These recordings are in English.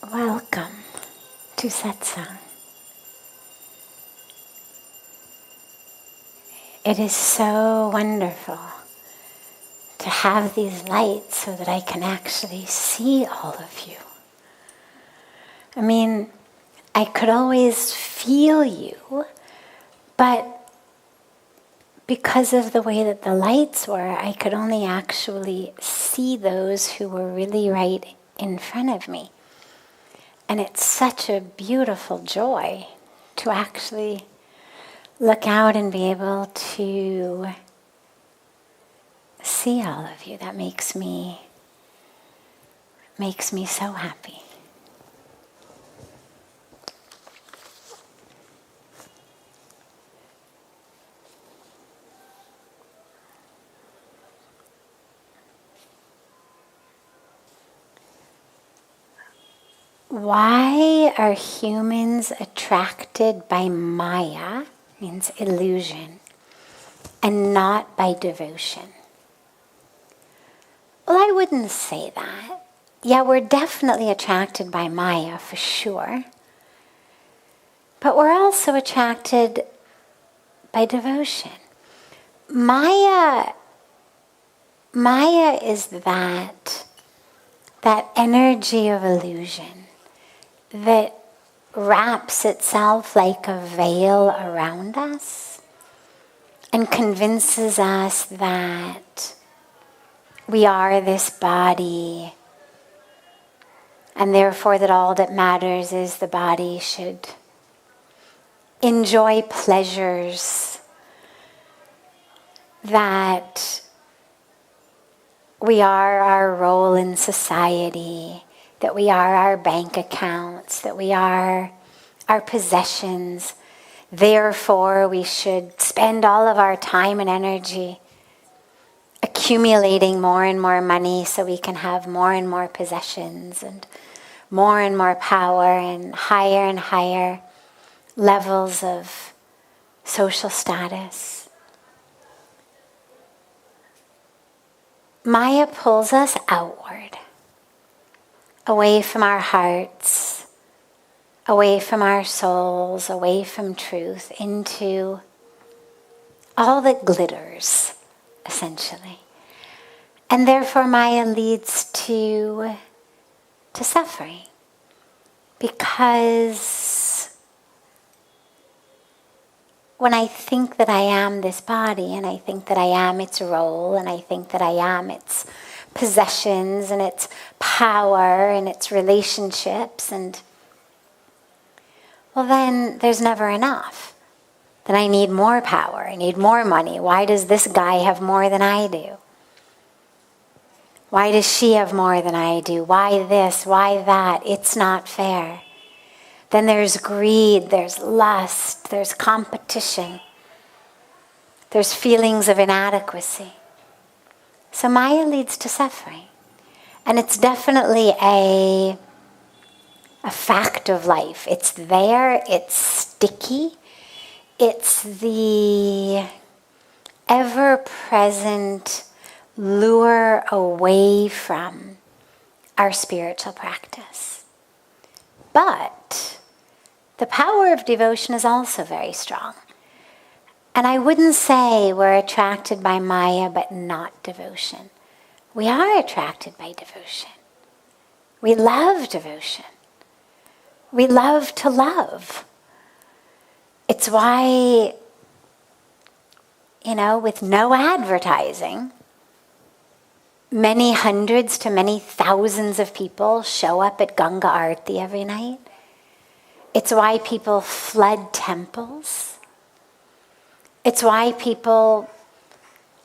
Welcome to Satsang. It is so wonderful to have these lights so that I can actually see all of you. I mean, I could always feel you, but because of the way that the lights were, I could only actually see those who were really right in front of me. And it's such a beautiful joy to actually look out and be able to see all of you. That makes me so happy. Why are humans attracted by Maya, means illusion, and not by devotion? Well, I wouldn't say that. Yeah, we're definitely attracted by Maya, for sure. But we're also attracted by devotion. Maya is that energy of illusion that wraps itself like a veil around us and convinces us that we are this body, and therefore that all that matters is the body should enjoy pleasures, that we are our role in society, that we are our bank accounts, that we are our possessions. Therefore, we should spend all of our time and energy accumulating more and more money so we can have more and more possessions and more power and higher levels of social status. Maya pulls us outward, away from our hearts, away from our souls, away from truth, into all that glitters, essentially. And therefore Maya leads to suffering, because when I think that I am this body, and I think that I am its role, and I think that I am its possessions and its power and its relationships, and well, then there's never enough. Then I need more power, I need more money. Why does this guy have more than I do? Why does she have more than I do? Why this? Why that? It's not fair. Then there's greed, there's lust, there's competition, there's feelings of inadequacy. So Maya leads to suffering. And it's definitely a fact of life. It's there, it's sticky, it's the ever-present lure away from our spiritual practice. But the power of devotion is also very strong. And I wouldn't say we're attracted by Maya but not devotion. We are attracted by devotion. We love devotion. We love to love. It's why, with no advertising, many hundreds to many thousands of people show up at Ganga Aarti every night. It's why people flood temples. It's why people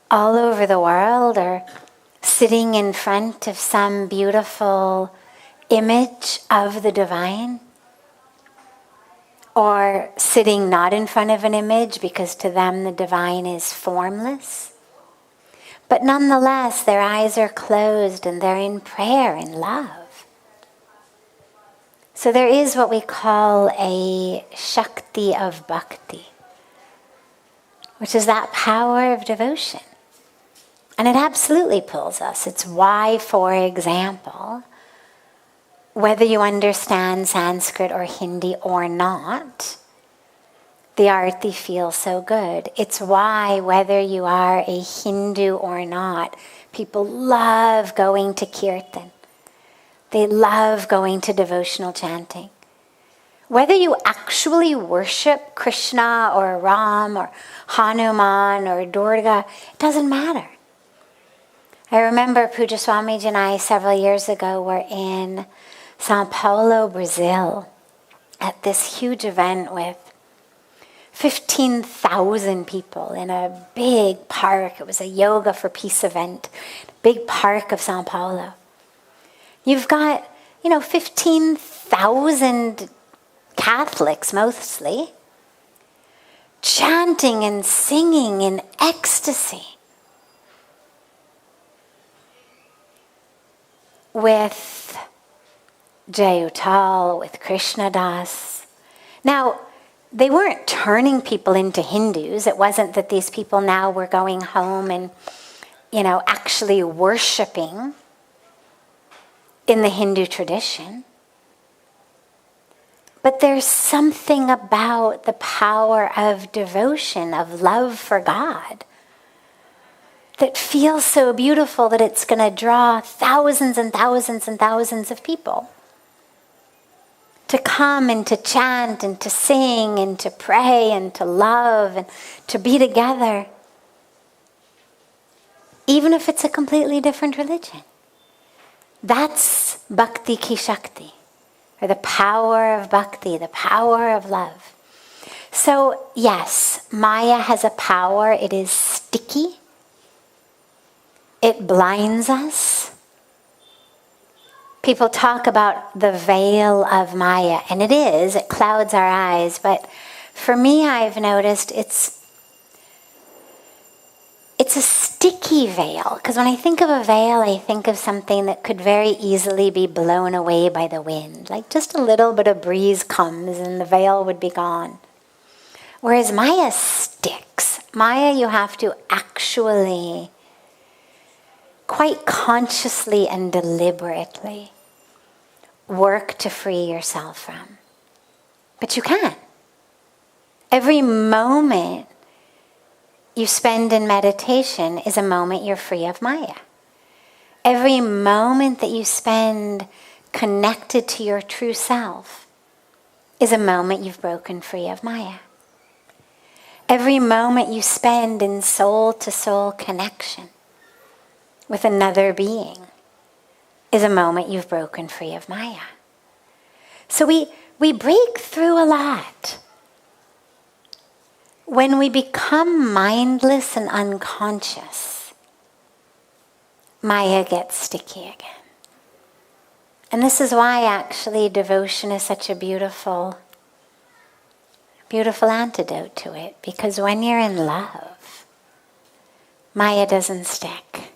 all over the world are sitting in front of some beautiful image of the divine, or sitting not in front of an image because to them the divine is formless. But nonetheless, their eyes are closed and they're in prayer and love. So there is what we call a Shakti of Bhakti, which is that power of devotion. And it absolutely pulls us. It's why, for example, whether you understand Sanskrit or Hindi or not, the arti feels so good. It's why, whether you are a Hindu or not, people love going to kirtan. They love going to devotional chanting. Whether you actually worship Krishna or Ram or Hanuman or Durga, it doesn't matter. I remember Pujya Swamiji and I several years ago were in Sao Paulo, Brazil, at this huge event with 15,000 people in a big park. It was a Yoga for Peace event, big park of Sao Paulo. You've got, 15,000 Catholics mostly, chanting and singing in ecstasy with Jayutal, with Krishna Das. Now, they weren't turning people into Hindus. It wasn't that these people now were going home and, actually worshipping in the Hindu tradition. But there's something about the power of devotion, of love for God, that feels so beautiful that it's going to draw thousands and thousands and thousands of people to come and to chant and to sing and to pray and to love and to be together, even if it's a completely different religion. That's bhakti ki shakti, or the power of bhakti, the power of love. So yes, Maya has a power. It is sticky. It blinds us. People talk about the veil of Maya, and it clouds our eyes. But for me, I've noticed it's a sticky veil. Because when I think of a veil, I think of something that could very easily be blown away by the wind. Like just a little bit of breeze comes and the veil would be gone. Whereas Maya sticks. Maya, you have to actually, quite consciously and deliberately, work to free yourself from. But you can. Every moment you spend in meditation is a moment you're free of Maya. Every moment that you spend connected to your true self is a moment you've broken free of Maya. Every moment you spend in soul-to-soul connection with another being is a moment you've broken free of Maya. So we break through a lot. When we become mindless and unconscious, Maya gets sticky again. And this is why actually devotion is such a beautiful antidote to it. Because when you're in love, Maya doesn't stick.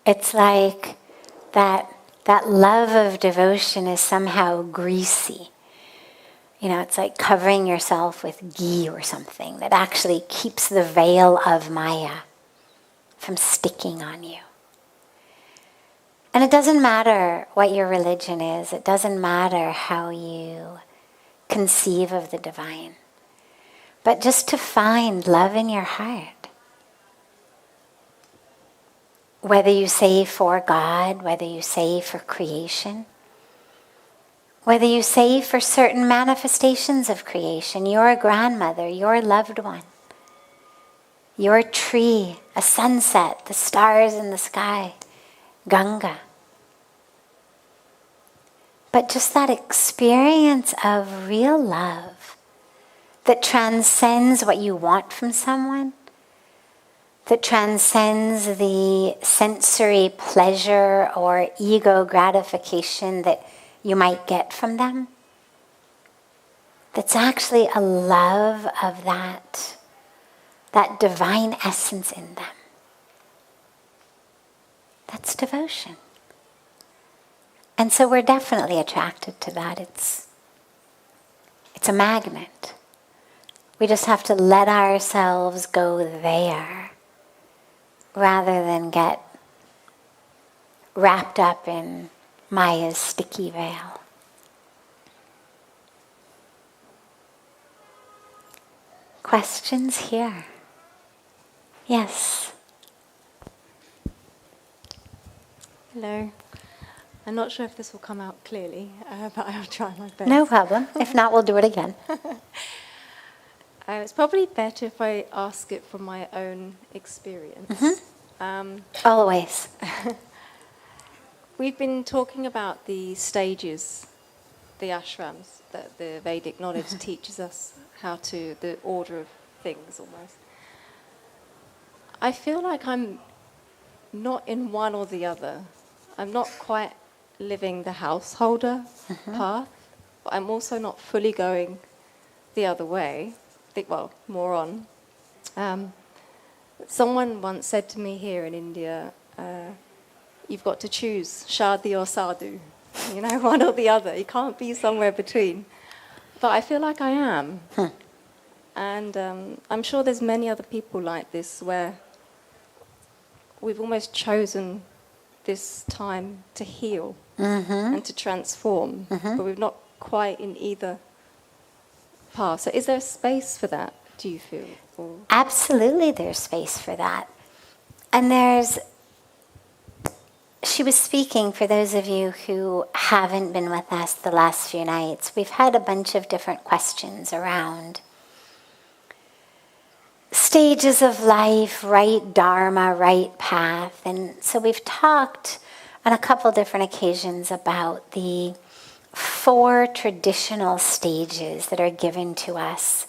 It's like that love of devotion is somehow greasy. It's like covering yourself with ghee or something that actually keeps the veil of Maya from sticking on you. And it doesn't matter what your religion is. It doesn't matter how you conceive of the divine. But just to find love in your heart. Whether you say for God, whether you say for creation, whether you say for certain manifestations of creation, your grandmother, your loved one, your tree, a sunset, the stars in the sky, Ganga. But just that experience of real love that transcends what you want from someone, that transcends the sensory pleasure or ego gratification that you might get from them. That's actually a love of that divine essence in them. That's devotion. And so we're definitely attracted to that. It's a magnet. We just have to let ourselves go there rather than get wrapped up in Maya's sticky veil. Questions here? Yes. Hello. I'm not sure if this will come out clearly, but I'll try my best. No problem. If not, we'll do it again. It's probably better if I ask it from my own experience. Always. We've been talking about the stages, the ashrams, that the Vedic knowledge teaches us how to, the order of things almost. I feel like I'm not in one or the other. I'm not quite living the householder path, but I'm also not fully going the other way. Well, more on. Someone once said to me here in India, you've got to choose Shadi or sadhu, one or the other. You can't be somewhere between. But I feel like I am. And I'm sure there's many other people like this where we've almost chosen this time to heal and to transform, but we're not quite in either path. So is there space for that, do you feel? Or? Absolutely there's space for that. And she was speaking, for those of you who haven't been with us the last few nights, we've had a bunch of different questions around stages of life, right dharma, right path. And so we've talked on a couple different occasions about the 4 traditional stages that are given to us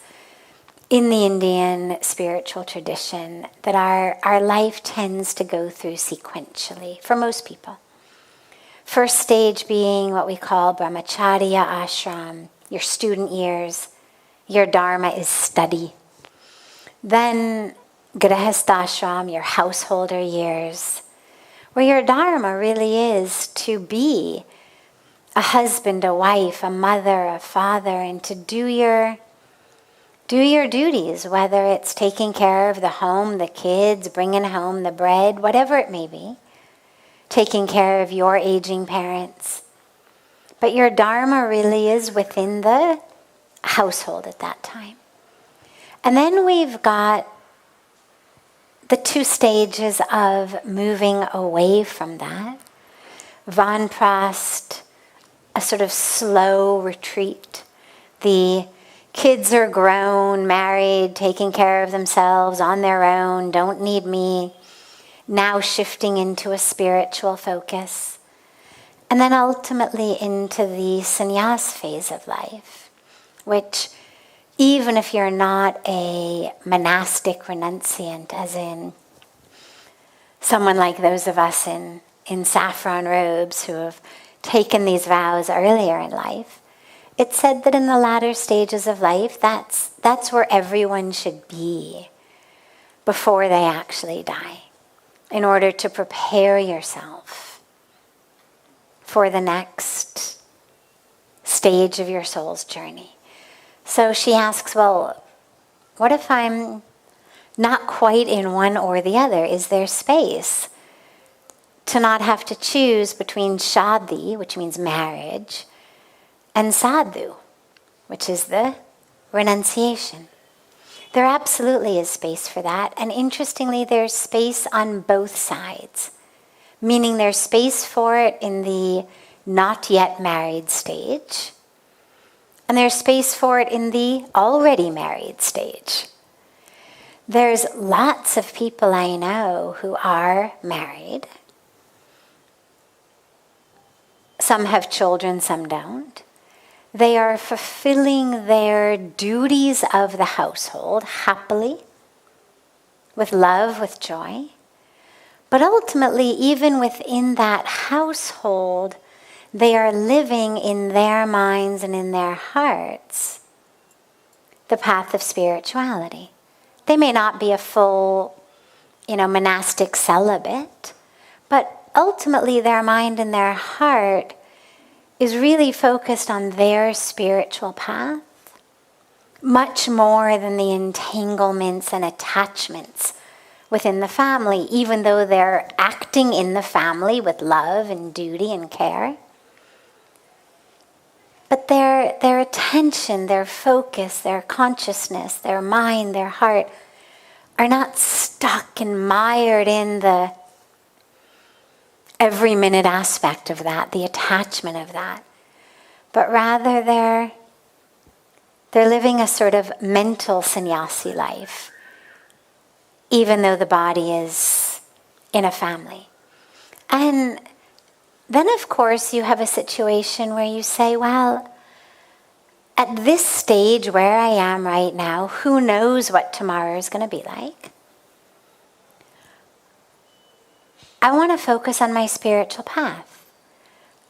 in the Indian spiritual tradition that our life tends to go through sequentially for most people. First stage being what we call brahmacharya ashram, your student years. Your dharma is study. Then grihasthashram, your householder years, where your dharma really is to be a husband, a wife, a mother, a father, and to do your duties, whether it's taking care of the home, the kids, bringing home the bread, whatever it may be, taking care of your aging parents. But your dharma really is within the household at that time. And then we've got the 2 stages of moving away from that. Vanprasth, a sort of slow retreat. The kids are grown, married, taking care of themselves on their own, don't need me. Now shifting into a spiritual focus. And then ultimately into the sannyas phase of life, which even if you're not a monastic renunciant, as in someone like those of us in saffron robes who have taken these vows earlier in life, it's said that in the latter stages of life, that's where everyone should be before they actually die, in order to prepare yourself for the next stage of your soul's journey. So she asks, well, what if I'm not quite in one or the other? Is there space to not have to choose between Shadi, which means marriage, and sadhu, which is the renunciation? There absolutely is space for that. And interestingly, there's space on both sides, meaning there's space for it in the not yet married stage, and there's space for it in the already married stage. There's lots of people I know who are married. Some have children, some don't. They are fulfilling their duties of the household happily, with love, with joy. But ultimately, even within that household, they are living in their minds and in their hearts the path of spirituality. They may not be a full, monastic celibate, but ultimately their mind and their heart is really focused on their spiritual path, much more than the entanglements and attachments within the family, even though they're acting in the family with love and duty and care. but their attention, their focus, their consciousness, their mind, their heart are not stuck and mired in the every minute aspect of that, the attachment of that. But rather they're living a sort of mental sannyasi life, even though the body is in a family. And then, of course, you have a situation where you say, well, at this stage where I am right now, who knows what tomorrow is going to be like? I want to focus on my spiritual path.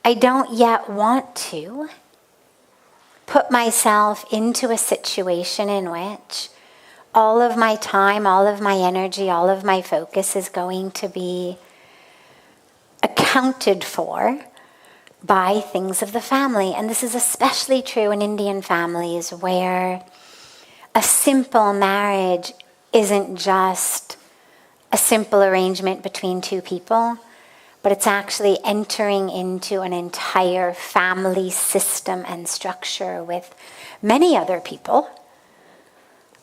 I don't yet want to put myself into a situation in which all of my time, all of my energy, all of my focus is going to be accounted for by things of the family. And this is especially true in Indian families where a simple marriage isn't just a simple arrangement between two people, but it's actually entering into an entire family system and structure with many other people,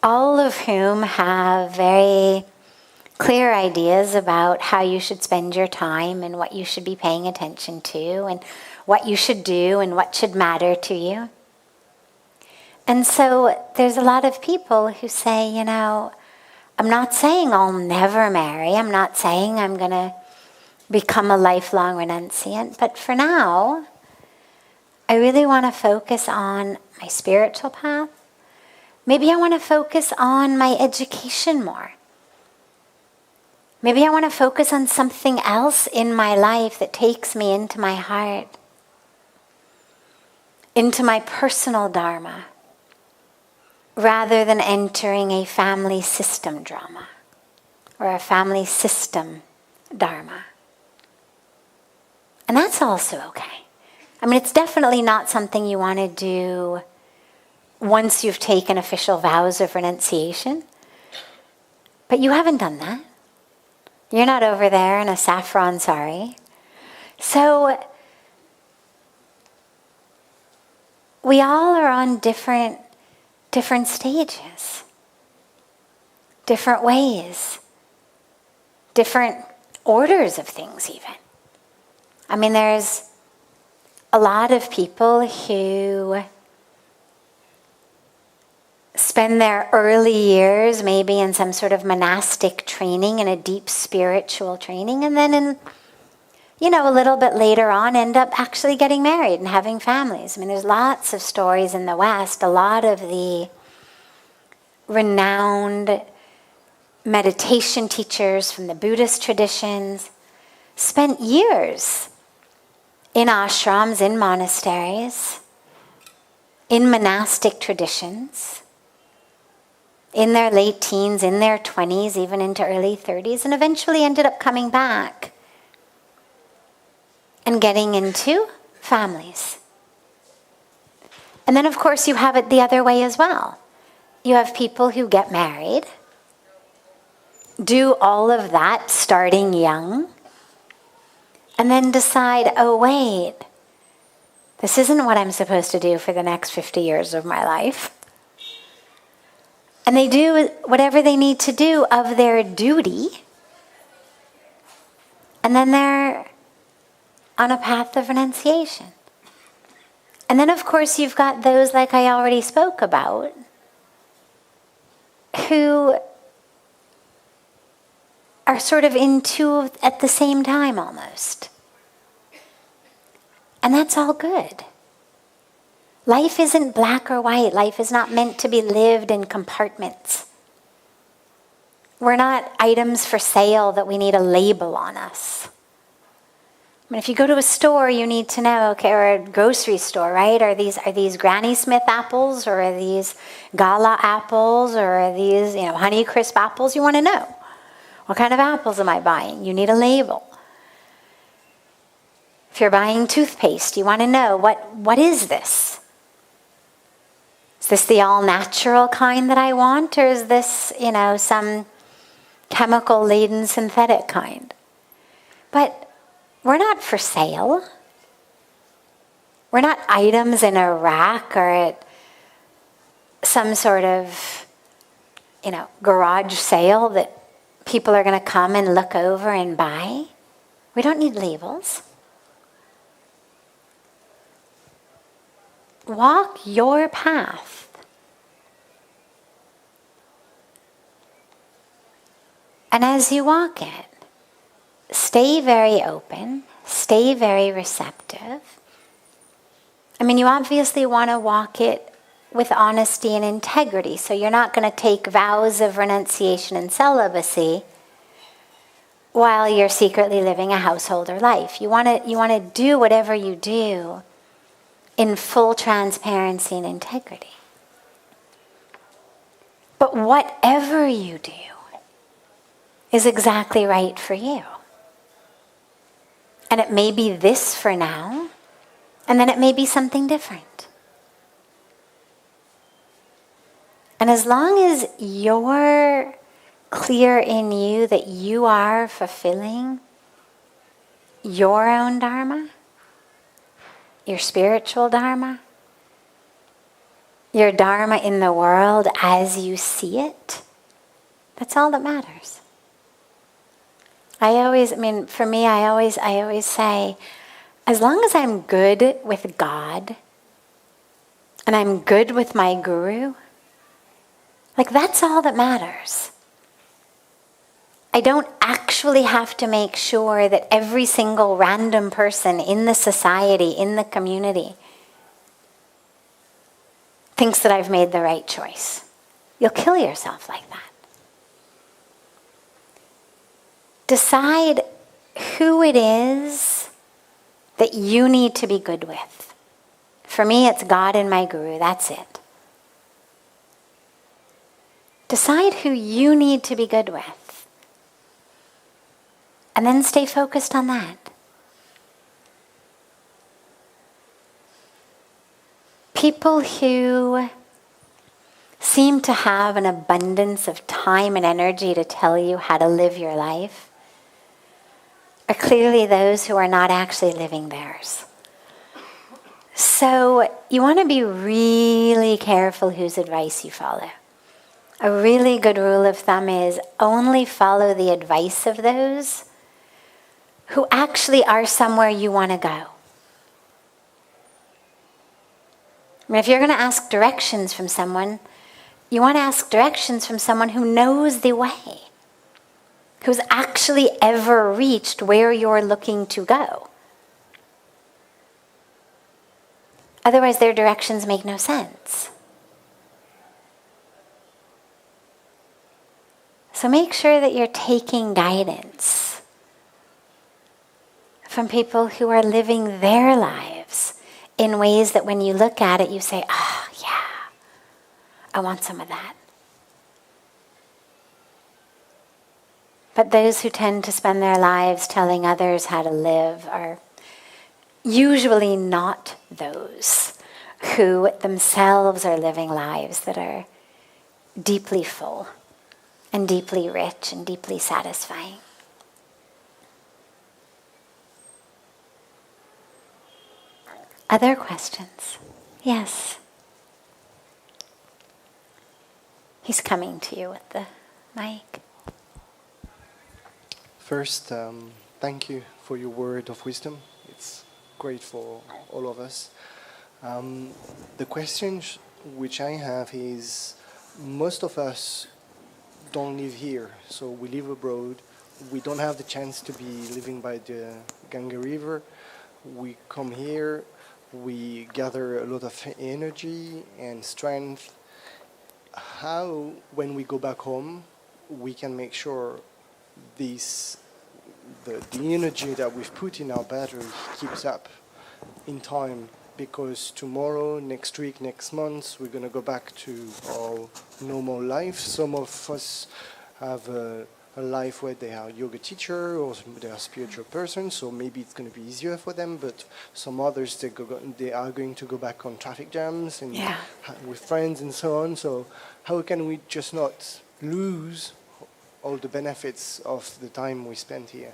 all of whom have very clear ideas about how you should spend your time and what you should be paying attention to and what you should do and what should matter to you. And so there's a lot of people who say, you know, I'm not saying I'll never marry. I'm not saying I'm going to become a lifelong renunciant. But for now, I really want to focus on my spiritual path. Maybe I want to focus on my education more. Maybe I want to focus on something else in my life that takes me into my heart, into my personal dharma, rather than entering a family system drama or a family system dharma. And that's also okay. I mean, it's definitely not something you want to do once you've taken official vows of renunciation. But you haven't done that. You're not over there in a saffron sari. So we all are on different stages, different ways, different orders of things even. I mean, there's a lot of people who spend their early years maybe in some sort of monastic training and a deep spiritual training, and then a little bit later on end up actually getting married and having families. I mean, there's lots of stories in the West. A lot of the renowned meditation teachers from the Buddhist traditions spent years in ashrams, in monasteries, in monastic traditions, in their late teens, in their 20s, even into early 30s, and eventually ended up coming back and getting into families. And then, of course, you have it the other way as well. You have people who get married, do all of that starting young, and then decide, oh, wait, this isn't what I'm supposed to do for the next 50 years of my life. And they do whatever they need to do of their duty, and then they're on a path of renunciation. And then, of course, you've got those, like I already spoke about, who are sort of in two at the same time almost. And that's all good. Life isn't black or white. Life is not meant to be lived in compartments. We're not items for sale that we need a label on us. I mean, if you go to a store, you need to know, okay, or a grocery store, right? Are these Granny Smith apples, or are these Gala apples, or are these, Honeycrisp apples? You want to know. What kind of apples am I buying? You need a label. If you're buying toothpaste, you want to know, what is this? Is this the all-natural kind that I want, or is this, some chemical-laden synthetic kind? But we're not for sale. We're not items in a rack or at some sort of, garage sale that people are going to come and look over and buy. We don't need labels. Walk your path. And as you walk it, stay very open, stay very receptive. I mean, you obviously want to walk it with honesty and integrity, so you're not going to take vows of renunciation and celibacy while you're secretly living a householder life. You want to do whatever you do in full transparency and integrity. But whatever you do is exactly right for you. And it may be this for now, and then it may be something different. And as long as you're clear in you that you are fulfilling your own dharma, your spiritual dharma, your dharma in the world as you see it, that's all that matters. For me, I always say, as long as I'm good with God and I'm good with my guru, that's all that matters. I don't actually have to make sure that every single random person in the society, in the community, thinks that I've made the right choice. You'll kill yourself like that. Decide who it is that you need to be good with. For me, it's God and my guru. That's it. Decide who you need to be good with. And then stay focused on that. People who seem to have an abundance of time and energy to tell you how to live your life are clearly those who are not actually living theirs. So you want to be really careful whose advice you follow. A really good rule of thumb is only follow the advice of those who actually are somewhere you want to go. If you're going to ask directions from someone, you want to ask directions from someone who knows the way, who's actually ever reached where you're looking to go. Otherwise, their directions make no sense. So make sure that you're taking guidance from people who are living their lives in ways that when you look at it, you say, yeah, I want some of that. But those who tend to spend their lives telling others how to live are usually not those who themselves are living lives that are deeply full and deeply rich and deeply satisfying. Other questions? Yes. He's coming to you with the mic. First, thank you for your word of wisdom. It's great for all of us. The question which I have is, most of us don't live here, so we live abroad. We don't have the chance to be living by the Ganga River. We come here, we gather a lot of energy and strength. How, when we go back home, we can make sure the energy that we've put in our battery keeps up in time? Because tomorrow, next week, next month, we're going to go back to our normal life. Some of us have a life where they are a yoga teacher or they are a spiritual person, so maybe it's going to be easier for them. But some others, they are going to go back on traffic jams and with friends and so on. So how can we just not lose all the benefits of the time we spent here?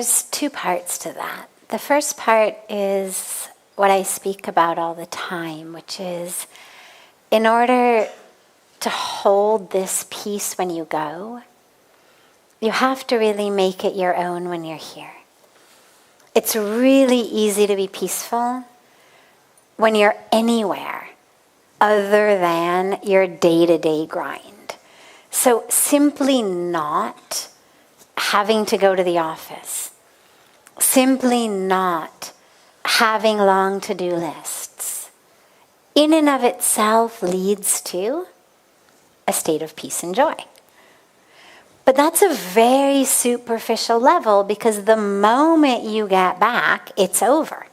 there's two parts to that. The first part is what I speak about all the time, which is in order to hold this peace when you go, you have to really make it your own when you're here. It's really easy to be peaceful when you're anywhere other than your day-to-day grind. So simply not having to go to the office, simply not having long to-do lists, in and of itself leads to a state of peace and joy. But that's a very superficial level, because the moment you get back, it's over.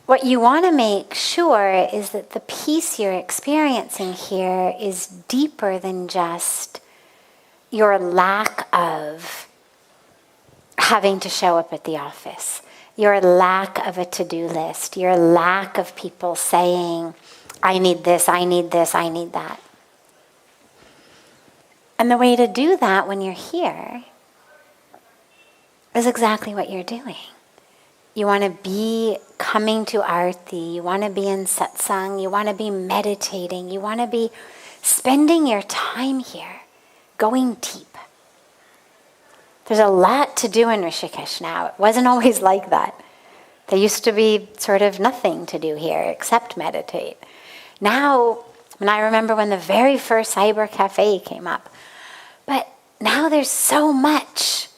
What you want to make sure is that the peace you're experiencing here is deeper than just your lack of having to show up at the office, your lack of a to-do list, your lack of people saying, I need this, I need this, I need that. And the way to do that when you're here is exactly what you're doing. You want to be coming to Aarti, you want to be in Satsang, you want to be meditating, you want to be spending your time here, going deep. There's a lot to do in Rishikesh now. It wasn't always like that. There used to be sort of nothing to do here except meditate. Now, and I remember when the very first cyber cafe came up, but now there's so much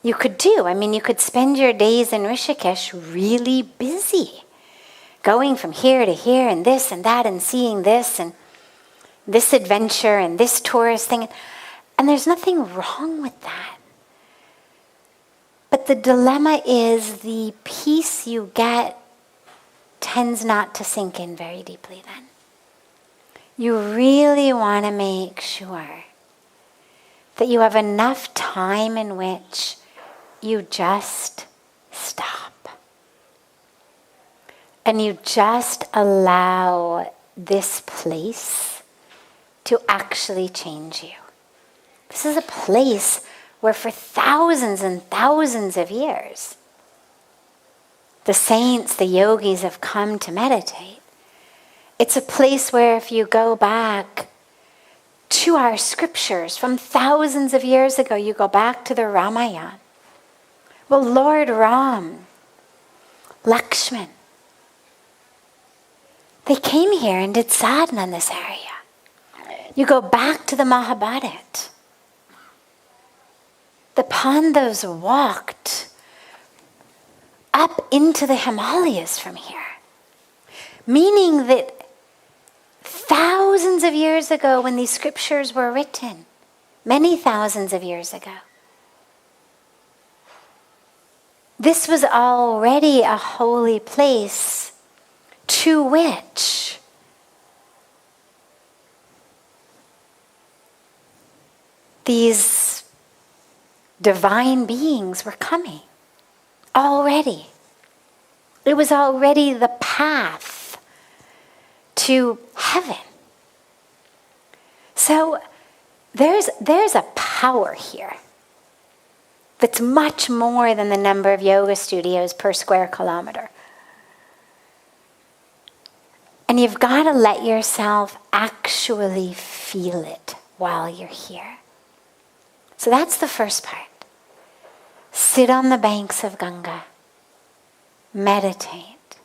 you could do. I mean, you could spend your days in Rishikesh really busy, going from here to here and this and that and seeing this and this adventure and this tourist thing. And there's nothing wrong with that. But the dilemma is the peace you get tends not to sink in very deeply then. You really want to make sure that you have enough time in which you just stop. And you just allow this place to actually change you. This is a place where for thousands and thousands of years, the saints, the yogis have come to meditate. It's a place where if you go back to our scriptures from thousands of years ago, you go back to the Ramayana. Well, Lord Ram, Lakshman, they came here and did sadhana in this area. You go back to the Mahabharata. The Pandavas walked up into the Himalayas from here. Meaning that thousands of years ago when these scriptures were written, many thousands of years ago, this was already a holy place to which these divine beings were coming already. It was already the path to heaven. So there's a power here that's much more than the number of yoga studios per square kilometer. And you've got to let yourself actually feel it while you're here. So that's the first part. Sit on the banks of Ganga. Meditate.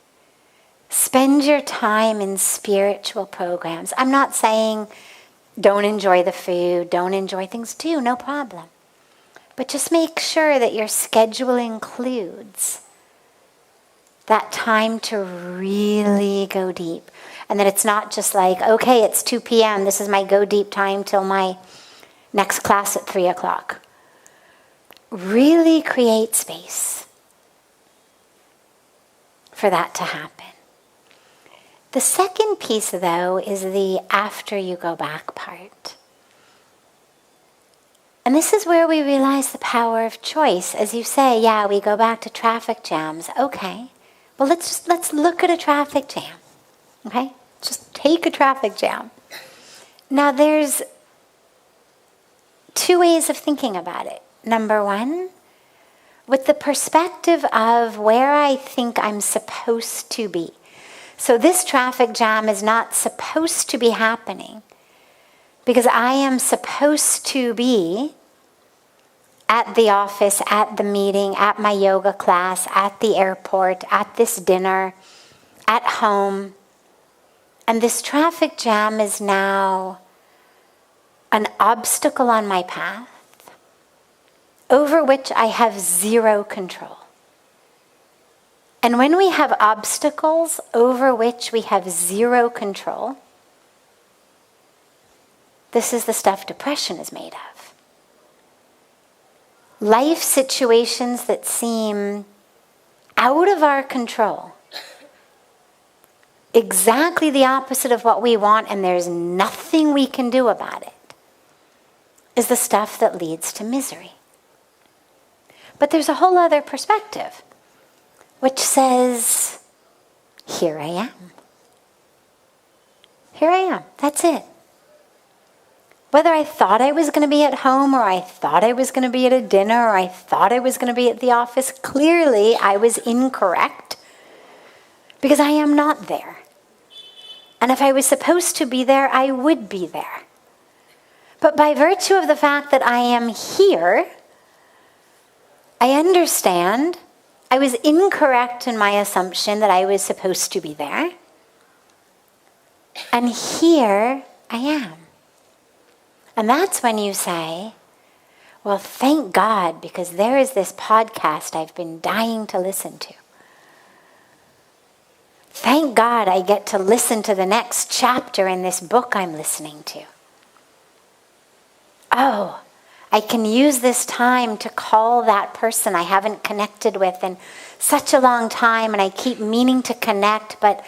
Spend your time in spiritual programs. I'm not saying don't enjoy the food, don't enjoy things too, no problem. But just make sure that your schedule includes that time to really go deep. And that it's not just like, okay, it's 2 p.m., this is my go deep time till my next class at 3 o'clock. Really create space for that to happen. The second piece, though, is the after you go back part. And this is where we realize the power of choice. As you say, yeah, we go back to traffic jams. Okay, well, let's look at a traffic jam. Okay, just take a traffic jam. Now, there's two ways of thinking about it. number one, with the perspective of where I think I'm supposed to be. So this traffic jam is not supposed to be happening because I am supposed to be at the office, at the meeting, at my yoga class, at the airport, at this dinner, at home. And this traffic jam is now an obstacle on my path over which I have zero control. And when we have obstacles over which we have zero control, this is the stuff depression is made of. Life situations that seem out of our control, exactly the opposite of what we want, and there's nothing we can do about it, is the stuff that leads to misery. But there's a whole other perspective, which says, here I am. Here I am. That's it. Whether I thought I was going to be at home, or I thought I was going to be at a dinner, or I thought I was going to be at the office, clearly I was incorrect because I am not there. And if I was supposed to be there, I would be there. But by virtue of the fact that I am here, I understand I was incorrect in my assumption that I was supposed to be there. And here I am. And that's when you say, well, thank God, because there is this podcast I've been dying to listen to. Thank God I get to listen to the next chapter in this book I'm listening to. Oh, I can use this time to call that person I haven't connected with in such a long time, and I keep meaning to connect, but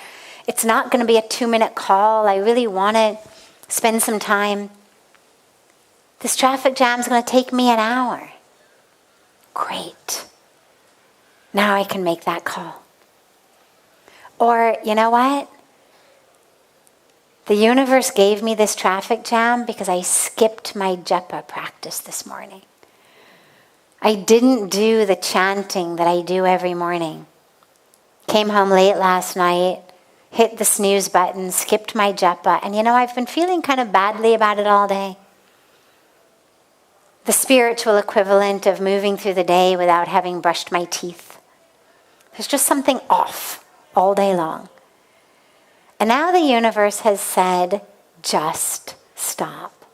it's not going to be a 2-minute call. I really want to spend some time. This traffic jam is going to take me an hour. Great. Now I can make that call. Or, you know what? The universe gave me this traffic jam because I skipped my japa practice this morning. I didn't do the chanting that I do every morning. Came home late last night, hit the snooze button, skipped my japa, and I've been feeling kind of badly about it all day. The spiritual equivalent of moving through the day without having brushed my teeth. There's just something off all day long. And now the universe has said, just stop.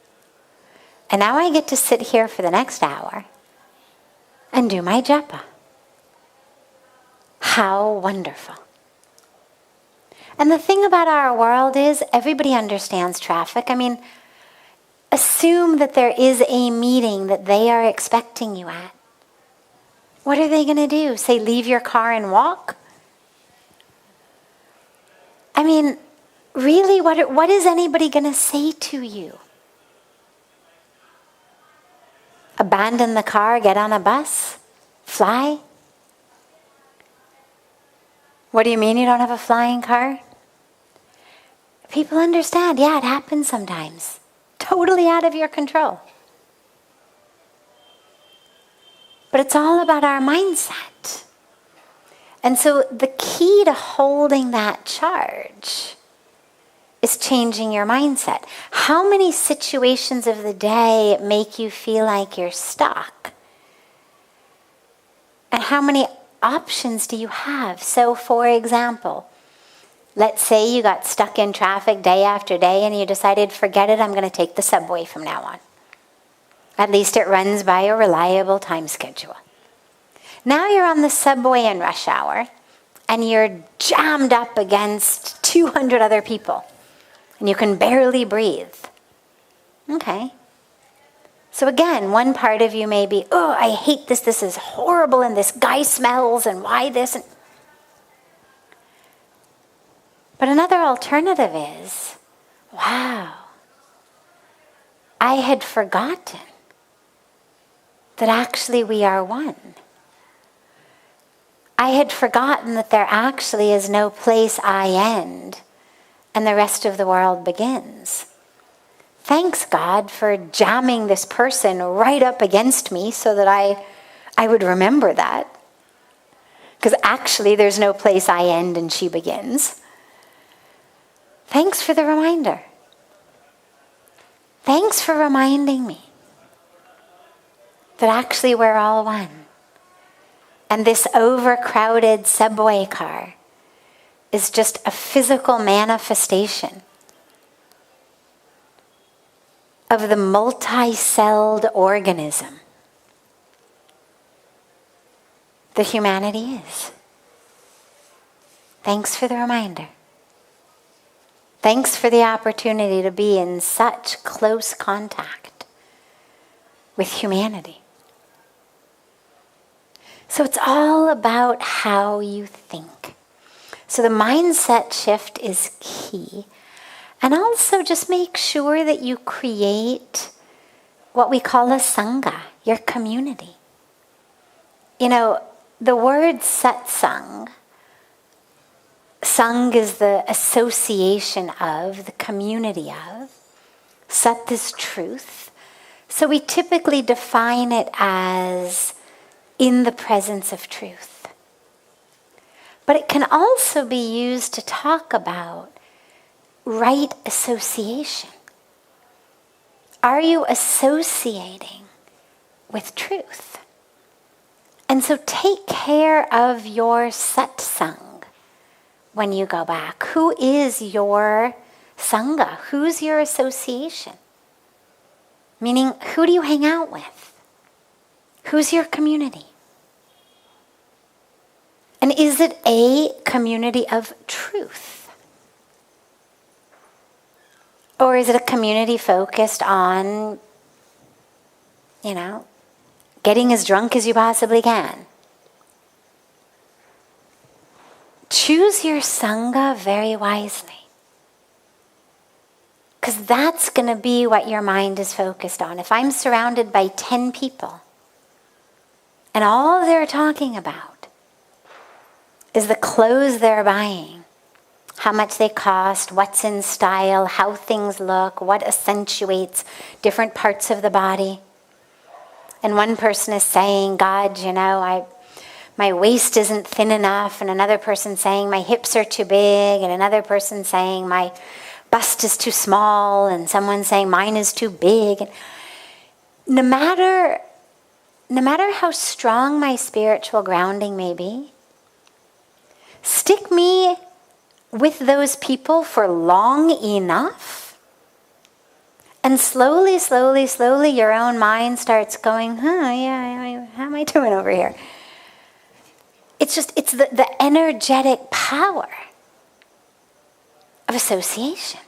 And now I get to sit here for the next hour and do my japa. How wonderful. And the thing about our world is everybody understands traffic. I mean, assume that there is a meeting that they are expecting you at. What are they going to do? Say, leave your car and walk? I mean, really, what is anybody going to say to you? Abandon the car, get on a bus, fly? What do you mean you don't have a flying car? People understand, yeah, it happens sometimes. Totally out of your control. But it's all about our mindset. And so the key to holding that charge is changing your mindset. How many situations of the day make you feel like you're stuck? And how many options do you have? So for example, let's say you got stuck in traffic day after day and you decided, forget it, I'm going to take the subway from now on. At least it runs by a reliable time schedule. Now you're on the subway in rush hour and you're jammed up against 200 other people and you can barely breathe. Okay. So again, one part of you may be, oh, I hate this, this is horrible, and this guy smells, and why this? But another alternative is, wow, I had forgotten that actually we are one. I had forgotten that there actually is no place I end and the rest of the world begins. Thanks, God, for jamming this person right up against me so that I would remember that. Because actually, there's no place I end and she begins. Thanks for the reminder. Thanks for reminding me that actually we're all one. And this overcrowded subway car is just a physical manifestation of the multi-celled organism that humanity is. Thanks for the reminder. Thanks for the opportunity to be in such close contact with humanity. So it's all about how you think. So the mindset shift is key. And also just make sure that you create what we call a sangha, your community. You know, the word satsang, sang is the association of, the community of. Sat is truth. So we typically define it as in the presence of truth. But it can also be used to talk about right association. Are you associating with truth? And so take care of your satsang when you go back. Who is your sangha? Who's your association? Meaning, who do you hang out with? Who's your community? And is it a community of truth? Or is it a community focused on, getting as drunk as you possibly can? Choose your sangha very wisely. Because that's going to be what your mind is focused on. If I'm surrounded by 10 people, and all they're talking about is the clothes they're buying, how much they cost, what's in style, how things look, what accentuates different parts of the body. And one person is saying, God, my waist isn't thin enough, and another person saying my hips are too big, and another person saying my bust is too small, and someone saying mine is too big. And no matter how strong my spiritual grounding may be, stick me with those people for long enough, and slowly, your own mind starts going, how am I doing over here? It's the energetic power of association.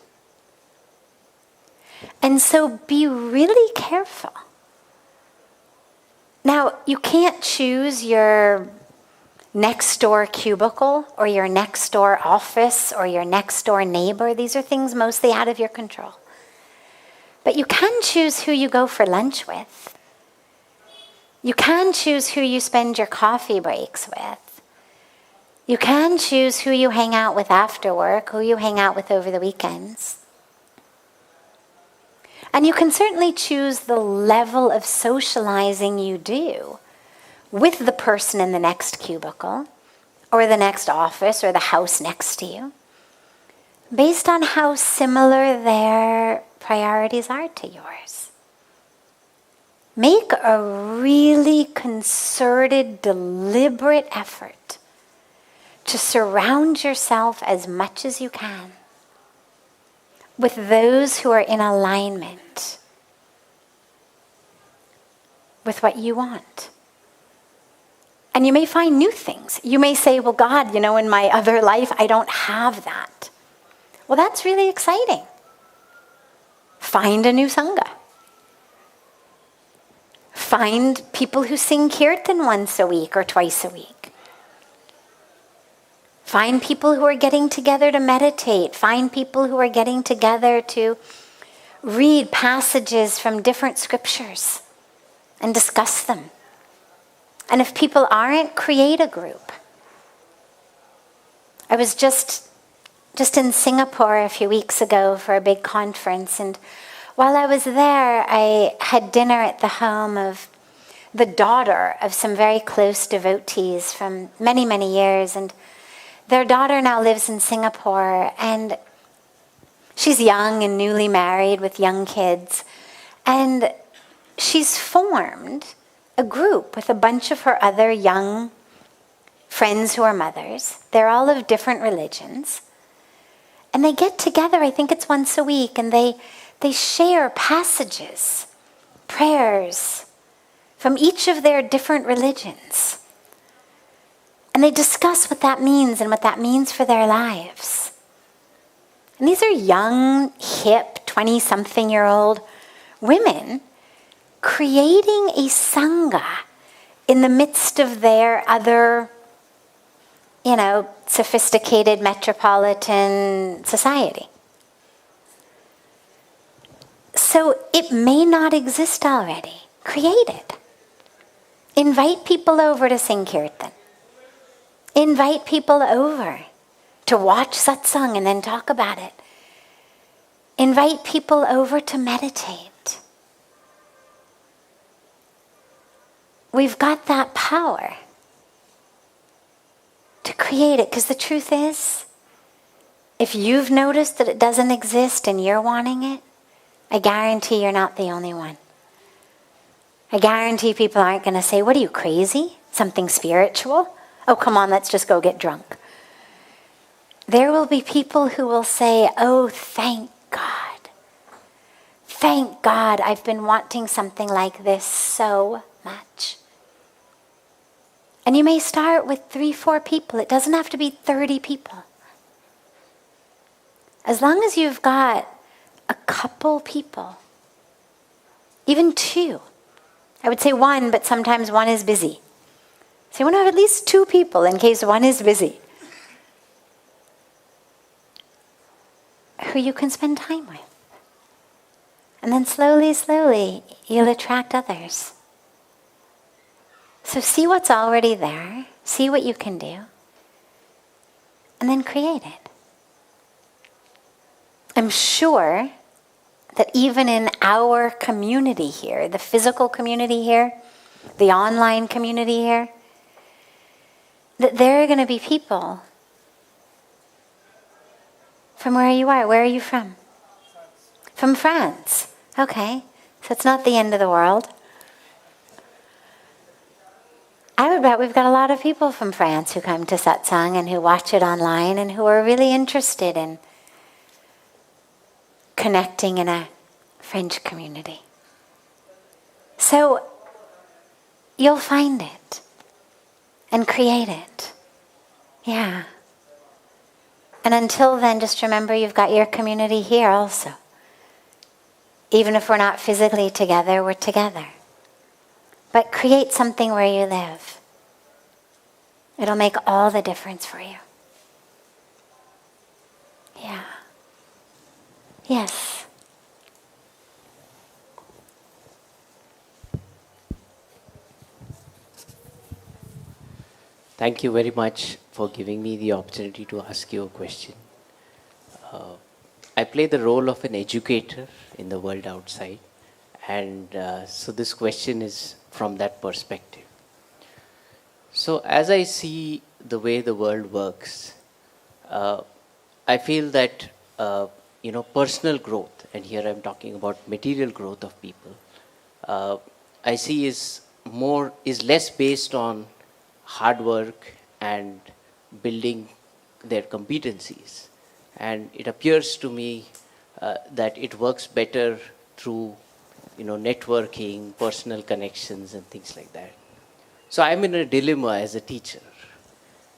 And so be really careful. Now, you can't choose your next door cubicle or your next door office or your next door neighbor. These are things mostly out of your control. But you can choose who you go for lunch with. You can choose who you spend your coffee breaks with. You can choose who you hang out with after work, who you hang out with over the weekends. And you can certainly choose the level of socializing you do with the person in the next cubicle, or the next office, or the house next to you, based on how similar their priorities are to yours. Make a really concerted, deliberate effort to surround yourself as much as you can with those who are in alignment with what you want. And you may find new things. You may say, well, God, in my other life, I don't have that. Well, that's really exciting. Find a new sangha. Find people who sing kirtan once a week or twice a week. Find people who are getting together to meditate. Find people who are getting together to read passages from different scriptures and discuss them. And if people aren't, create a group. I was just in Singapore a few weeks ago for a big conference, and while I was there, I had dinner at the home of the daughter of some very close devotees from many, many years. And their daughter now lives in Singapore, and she's young and newly married with young kids. And she's formed a group with a bunch of her other young friends who are mothers. They're all of different religions. And they get together, I think it's once a week, and they share passages, prayers from each of their different religions. And they discuss what that means and what that means for their lives. And these are young, hip, 20-something-year-old women creating a sangha in the midst of their other, sophisticated metropolitan society. So it may not exist already. Create it. Invite people over to sing kirtan. Invite people over to watch satsang and then talk about it. Invite people over to meditate. We've got that power to create it, because the truth is, if you've noticed that it doesn't exist and you're wanting it, I guarantee you're not the only one. I guarantee people aren't going to say, "What are you, crazy? Something spiritual? Oh, come on, let's just go get drunk." There will be people who will say, "Oh, thank God. Thank God, I've been wanting something like this so much." And you may start with 3-4 people. It doesn't have to be 30 people. As long as you've got a couple people, even 2. I would say 1, but sometimes 1 is busy. So you want to have at least 2 people in case 1 is busy, who you can spend time with. And then slowly, slowly, you'll attract others. So see what's already there, see what you can do, and then create it. I'm sure that even in our community here, the physical community here, the online community here, that there are going to be people from where you are. Where are you from? From France. Okay, so it's not the end of the world. I would bet we've got a lot of people from France who come to satsang and who watch it online and who are really interested in connecting in a French community. So you'll find it and create it. Yeah. And until then, just remember you've got your community here also. Even if we're not physically together, we're together. But create something where you live. It'll make all the difference for you. Yeah. Yes. Thank you very much for giving me the opportunity to ask you a question. I play the role of an educator in the world outside, and so this question is from that perspective. So as I see the way the world works, I feel that personal growth, and here I'm talking about material growth of people, I see is less based on hard work and building their competencies. And it appears to me that it works better through networking, personal connections and things like that. So I'm in a dilemma as a teacher.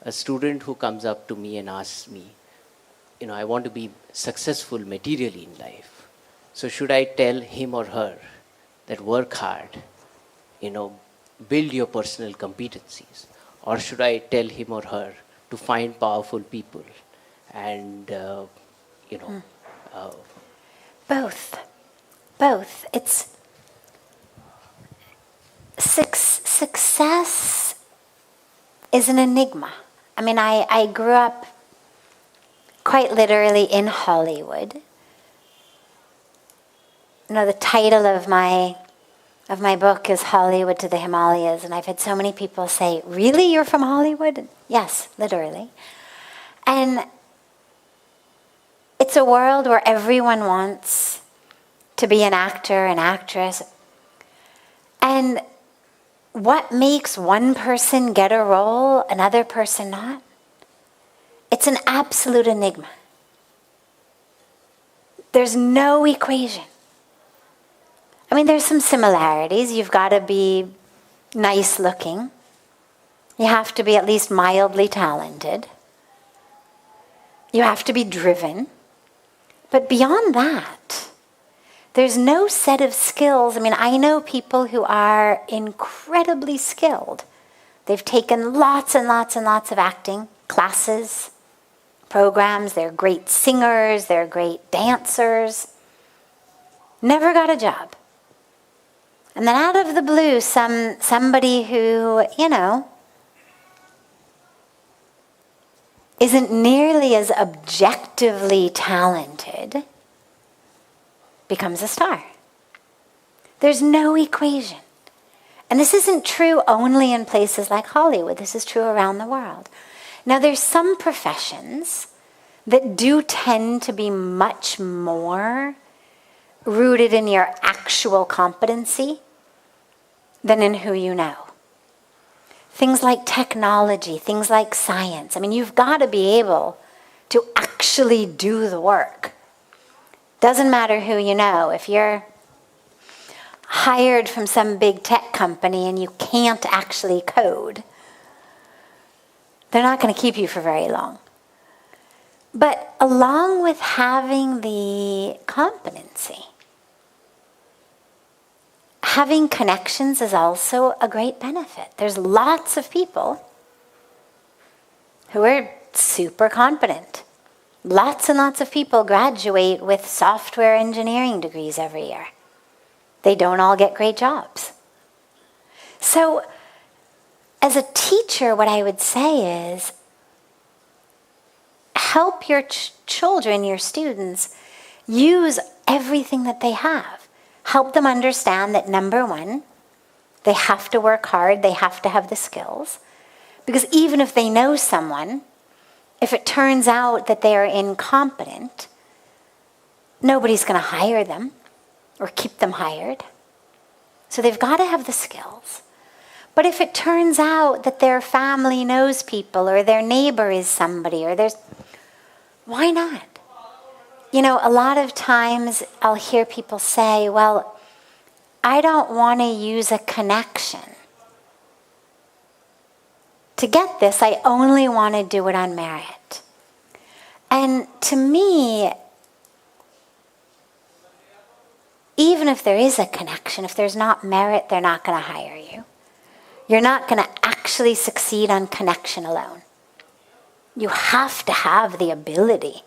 A student who comes up to me and asks me, I want to be successful materially in life. So should I tell him or her that work hard, build your personal competencies? Or should I tell him or her to find powerful people and, Both. It's success is an enigma. I mean, I grew up quite literally in Hollywood. the title of my book is Hollywood to the Himalayas, and I've had so many people say, "Really, you're from Hollywood?" Yes, literally. And it's a world where everyone wants to be an actor, an actress. And what makes one person get a role, another person not? It's an absolute enigma. There's no equation. I mean, there's some similarities. You've got to be nice looking. You have to be at least mildly talented. You have to be driven. But beyond that, there's no set of skills. I mean, I know people who are incredibly skilled. They've taken lots and lots and lots of acting classes, programs. They're great singers. They're great dancers. Never got a job. And then out of the blue, somebody who, isn't nearly as objectively talented becomes a star. There's no equation. And this isn't true only in places like Hollywood. This is true around the world. Now, there's some professions that do tend to be much more rooted in your actual competency than in who you know. Things like technology, things like science. I mean, you've got to be able to actually do the work. Doesn't matter who you know. If you're hired from some big tech company and you can't actually code, they're not going to keep you for very long. But along with having the competency, having connections is also a great benefit. There's lots of people who are super competent. Lots and lots of people graduate with software engineering degrees every year. They don't all get great jobs. So, as a teacher, what I would say is, help your children, your students, use everything that they have. Help them understand that, number one, they have to work hard, they have to have the skills. Because even if they know someone, if it turns out that they are incompetent, nobody's going to hire them or keep them hired. So they've got to have the skills. But if it turns out that their family knows people or their neighbor is somebody or why not? A lot of times I'll hear people say, well, I don't want to use a connection to get this. I only want to do it on merit. And to me, even if there is a connection, if there's not merit, they're not going to hire you. You're not going to actually succeed on connection alone. You have to have the ability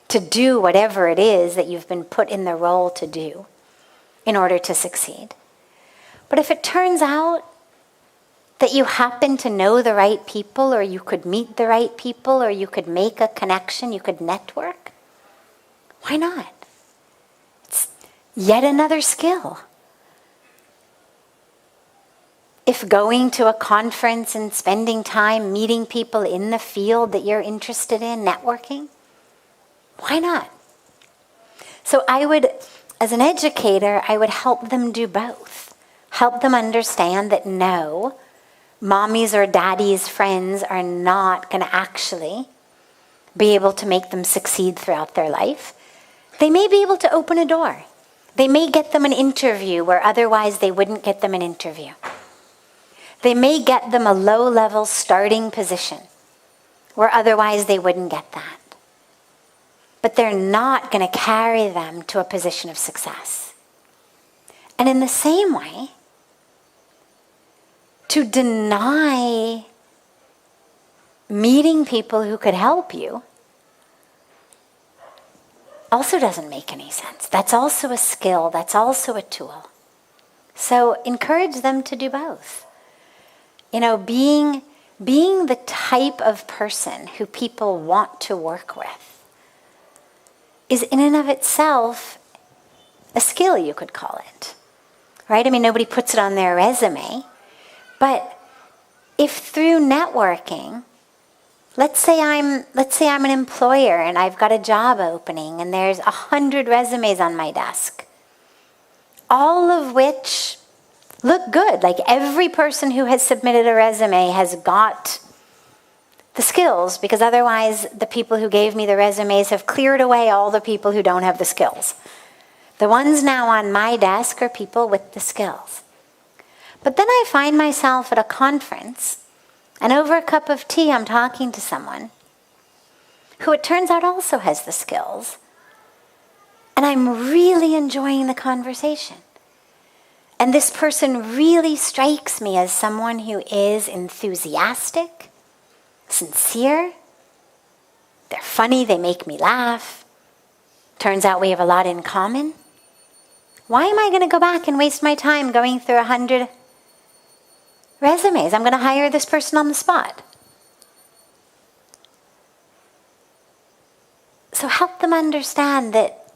to do whatever it is that you've been put in the role to do in order to succeed. But if it turns out that you happen to know the right people, or you could meet the right people, or you could make a connection, you could network, why not? It's yet another skill. If going to a conference and spending time meeting people in the field that you're interested in, networking, why not? So I would, as an educator, I would help them do both. Help them understand that no, mommy's or daddy's friends are not going to actually be able to make them succeed throughout their life. They may be able to open a door. They may get them an interview where otherwise they wouldn't get them an interview. They may get them a low-level starting position where otherwise they wouldn't get that. But they're not going to carry them to a position of success. And in the same way, to deny meeting people who could help you also doesn't make any sense. That's also a skill. That's also a tool. So encourage them to do both. Being the type of person who people want to work with is in and of itself a skill, you could call it. Right? I mean, nobody puts it on their resume. But if through networking, let's say I'm an employer and I've got a job opening and there's 100 resumes on my desk, all of which look good. Like every person who has submitted a resume has got the skills, because otherwise the people who gave me the resumes have cleared away all the people who don't have the skills. The ones now on my desk are people with the skills. But then I find myself at a conference, and over a cup of tea I'm talking to someone who it turns out also has the skills, and I'm really enjoying the conversation. And this person really strikes me as someone who is enthusiastic, sincere. They're funny, they make me laugh. Turns out we have a lot in common. Why am I going to go back and waste my time going through 100 resumes? I'm going to hire this person on the spot. So help them understand that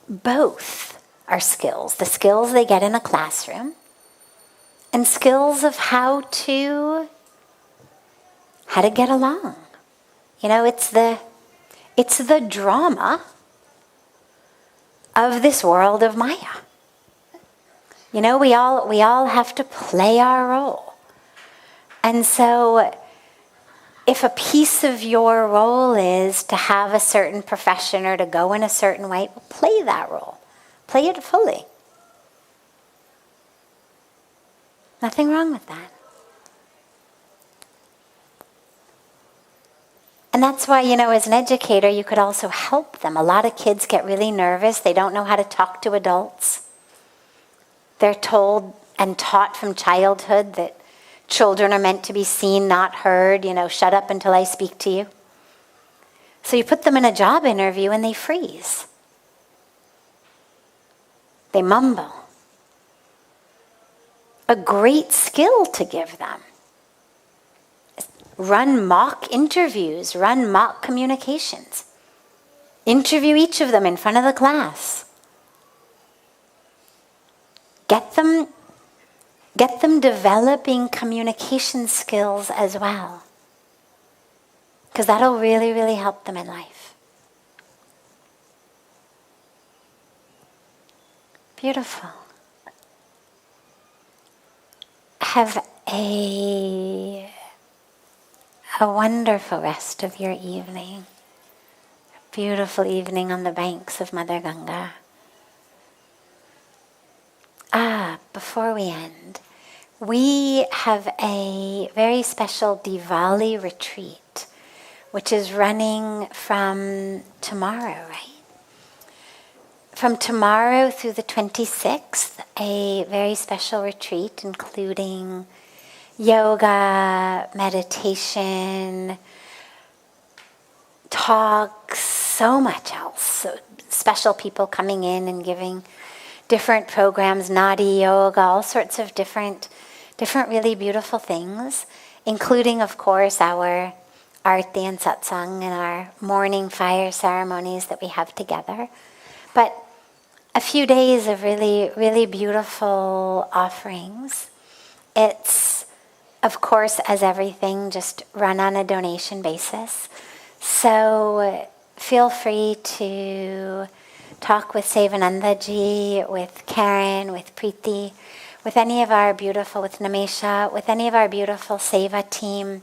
both are skills. The skills they get in a classroom and skills of how to get along. You know, it's the drama of this world of Maya. You know, we all have to play our role. And so if a piece of your role is to have a certain profession or to go in a certain way, well, play that role. Play it fully. Nothing wrong with that. And that's why, you know, as an educator, you could also help them. A lot of kids get really nervous. They don't know how to talk to adults. They're told and taught from childhood that children are meant to be seen, not heard. You know, shut up until I speak to you. So you put them in a job interview and they freeze. They mumble. A great skill to give them. Run mock interviews, run mock communications. Interview each of them in front of the class. Get them developing communication skills as well. Because that'll really, really help them in life. Beautiful. Have a wonderful rest of your evening. A beautiful evening on the banks of Mother Ganga. Before we end, we have a very special Diwali retreat, which is running from tomorrow, right? From tomorrow through the 26th, a very special retreat including yoga, meditation, talks, so much else. So special people coming in and giving different programs, Nadi yoga, all sorts of different really beautiful things, including, of course, our Arti and Satsang and our morning fire ceremonies that we have together. But a few days of really, really beautiful offerings. It's, of course, as everything, just run on a donation basis. So feel free to talk with Sevanandaji, with Karen, with Preeti, with any of our beautiful, with Namesha, with any of our beautiful Seva team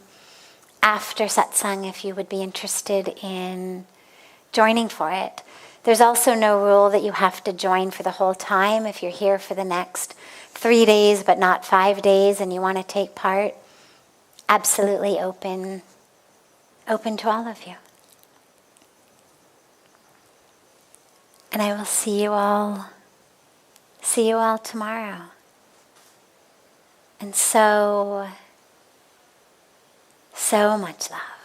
after satsang if you would be interested in joining for it. There's also no rule that you have to join for the whole time. If you're here for the next 3 days but not 5 days and you want to take part, absolutely open to all of you. And I will see you all tomorrow. And so much love.